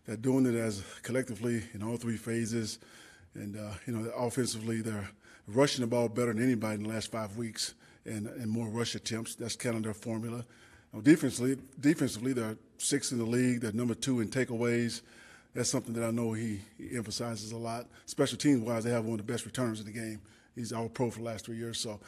they're doing it as collectively in all three phases. And, offensively, they're rushing the ball better than anybody in the last 5 weeks and more rush attempts. That's kind of their formula. Defensively, they're sixth in the league. They're number 2 in takeaways. That's something that I know he emphasizes a lot. Special teams-wise, they have one of the best returners in the game. He's all-pro for the last 3 years. So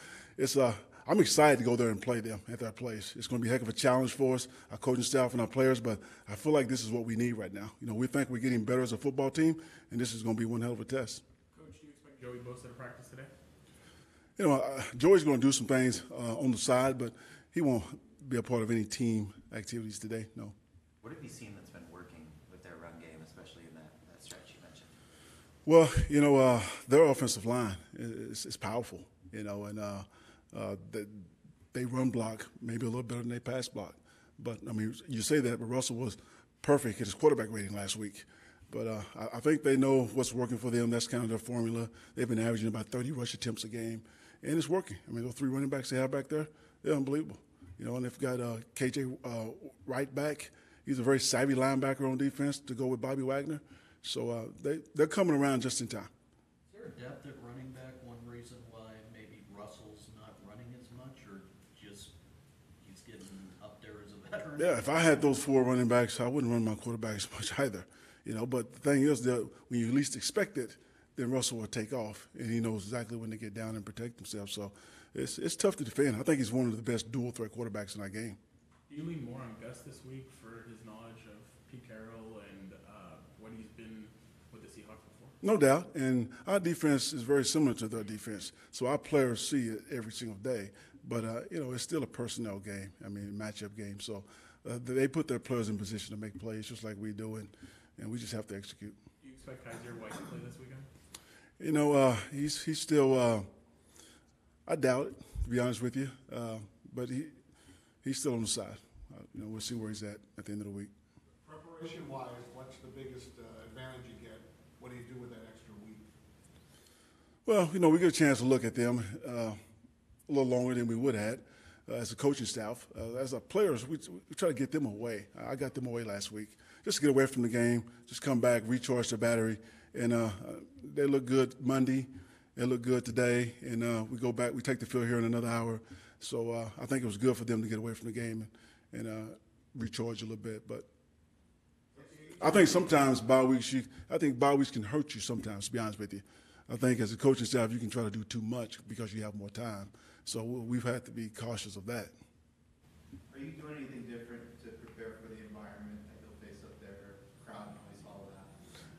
I'm excited to go there and play them at that place. It's going to be a heck of a challenge for us, our coaching staff and our players, but I feel like this is what we need right now. We think we're getting better as a football team, and this is going to be one hell of a test. Coach, do you expect Joey Bosa to practice today? Joey's going to do some things on the side, but he won't be a part of any team activities today, no. What have you seen that's been working with their run game, especially in that stretch you mentioned? Well, their offensive line is powerful, they run block maybe a little better than they pass block. But, you say that, but Russell was perfect at his quarterback rating last week. But I think they know what's working for them. That's kind of their formula. They've been averaging about 30 rush attempts a game, and it's working. Those 3 running backs they have back there, they're unbelievable. And they've got KJ right back. He's a very savvy linebacker on defense to go with Bobby Wagner. So they're coming around just in time. Is there depth at running back? One reason why maybe Russell's not running as much, or just he's getting up there as a veteran? Yeah, if I had those 4 running backs, I wouldn't run my quarterback as much either. But the thing is that when you least expect it, then Russell will take off, and he knows exactly when to get down and protect himself. So it's tough to defend. I think he's one of the best dual-threat quarterbacks in our game. Do you lean more on Gus this week for his knowledge of Pete Carroll and what he's been with the Seahawks before? No doubt, and our defense is very similar to their defense. So our players see it every single day. But, it's still a personnel game, matchup game. So they put their players in position to make plays just like we do, and we just have to execute. Do you expect Kaiser White to play this weekend? He's still I doubt it, to be honest with you. But he's still on the side. We'll see where he's at the end of the week. Preparation-wise, what's the biggest advantage you get? What do you do with that extra week? Well, we get a chance to look at them a little longer than we would have as a coaching staff. As our players, we try to get them away. I got them away last week just to get away from the game, just come back, recharge their battery. And they look good Monday. They look good today. And we go back. We take the field here in another hour. So I think it was good for them to get away from the game and recharge a little bit. But I think sometimes bye weeks can hurt you sometimes, to be honest with you. I think as a coaching staff, you can try to do too much because you have more time. So we've had to be cautious of that. Are you doing anything different to prepare for the environment that you'll face up there, crowd noise, all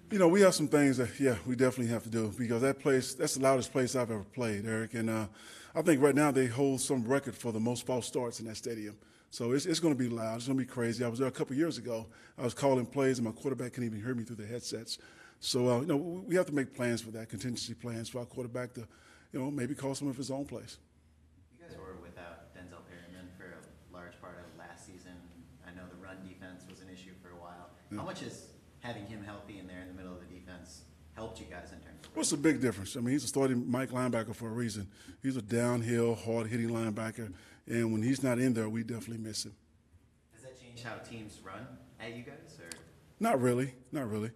that? We have some things that, we definitely have to do because that's the loudest place I've ever played, Eric. And I think right now they hold some record for the most false starts in that stadium. So it's going to be loud. It's going to be crazy. I was there a couple years ago. I was calling plays, and my quarterback couldn't even hear me through the headsets. So, we have to make plans for that, contingency plans for our quarterback to, maybe call some of his own plays. You guys were without Denzel Perryman for a large part of last season. I know the run defense was an issue for a while. Yeah. How much has having him healthy in there in the middle of the defense helped you guys in terms of? What's the big difference? He's a starting Mike linebacker for a reason. He's a downhill, hard-hitting linebacker, and when he's not in there, we definitely miss him. Has that changed how teams run at you guys, or? Not really. Not really.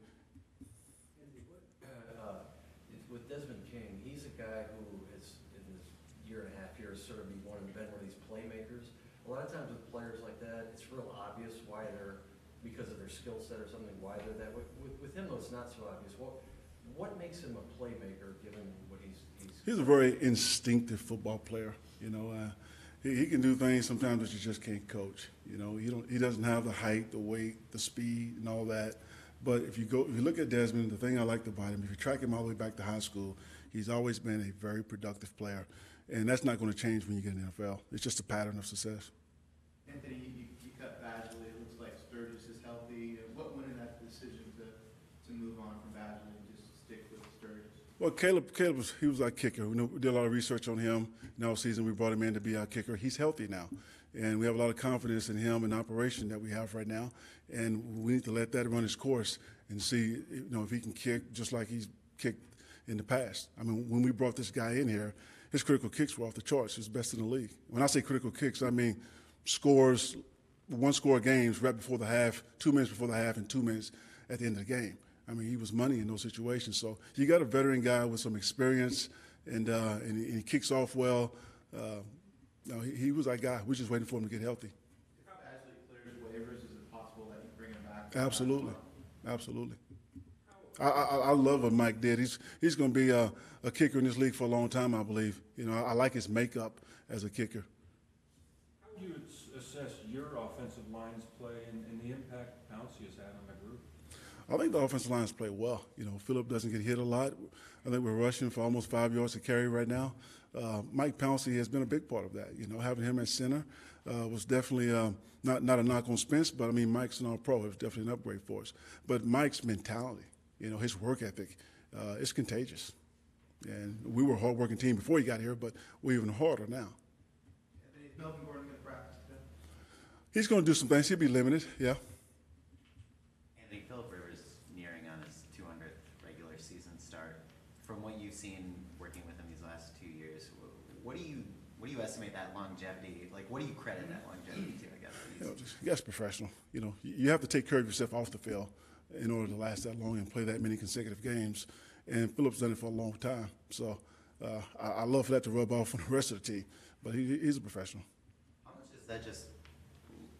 With Desmond King, he's a guy who has, in this year and a half years, sort of been one of these playmakers. A lot of times with players like that, it's real obvious why they're, because of their skill set or something, why they're that way. With him, though, it's not so obvious. What makes him a playmaker, given what he's a very instinctive football player. He can do things sometimes that you just can't coach. He doesn't have the height, the weight, the speed, and all that. But if you look at Desmond, the thing I liked about him, if you track him all the way back to high school, he's always been a very productive player. And that's not going to change when you get in the NFL. It's just a pattern of success. Anthony, you cut Badgley. It looks like Sturgis is healthy. What went in that decision to move on from Badgley and just stick with Sturgis? Well, Caleb he was our kicker. We did a lot of research on him. In all season, we brought him in to be our kicker. He's healthy now. And we have a lot of confidence in him and the operation that we have right now. And we need to let that run its course and see, if he can kick just like he's kicked in the past. When we brought this guy in here, his critical kicks were off the charts. He's best in the league. When I say critical kicks, I mean scores one-score games right before the half, 2 minutes before the half, and 2 minutes at the end of the game. I mean, he was money in those situations. So you got a veteran guy with some experience, and he kicks off well. No, he was that guy. We're just waiting for him to get healthy. If Badgley clears waivers, is it possible that you bring him back? Absolutely, absolutely. I love what Mike did. He's going to be a kicker in this league for a long time, I believe. You know, I like his makeup as a kicker. How would you assess your offensive line's play and the impact Pouncey has had on the group? I think the offensive lines play well. You know, Phillip doesn't get hit a lot. I think we're rushing for almost 5 yards to carry right now. Mike Pouncey has been a big part of that. You know, having him at center was definitely not a knock on Spence, but I mean, Mike's an all-pro. It was definitely an upgrade for us. But Mike's mentality, you know, his work ethic, it's contagious. And we were a hard-working team before he got here, but we're even harder now. Is Melvin Gordon going to practice today? He's going to do some things. He'll be limited, yeah. Anthony, Phillip Rivers nearing on his 200th regular season start. From what you've seen working with him these last 2 years, what do you estimate that longevity? Like, what do you credit that longevity to? I guess. You know, just professional. You know, you have to take care of yourself off the field in order to last that long and play that many consecutive games. And Phillip's done it for a long time. So I love for that to rub off on the rest of the team. But he's a professional. How much is that just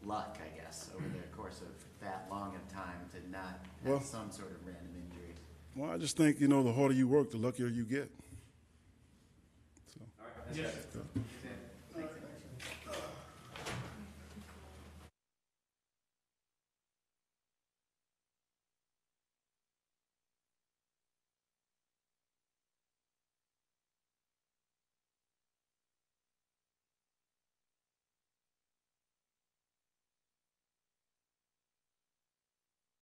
luck, I guess, over the course of that long of time to not have some sort of random injury? Well, I just think, you know, the harder you work, the luckier you get. So. All right, that's it.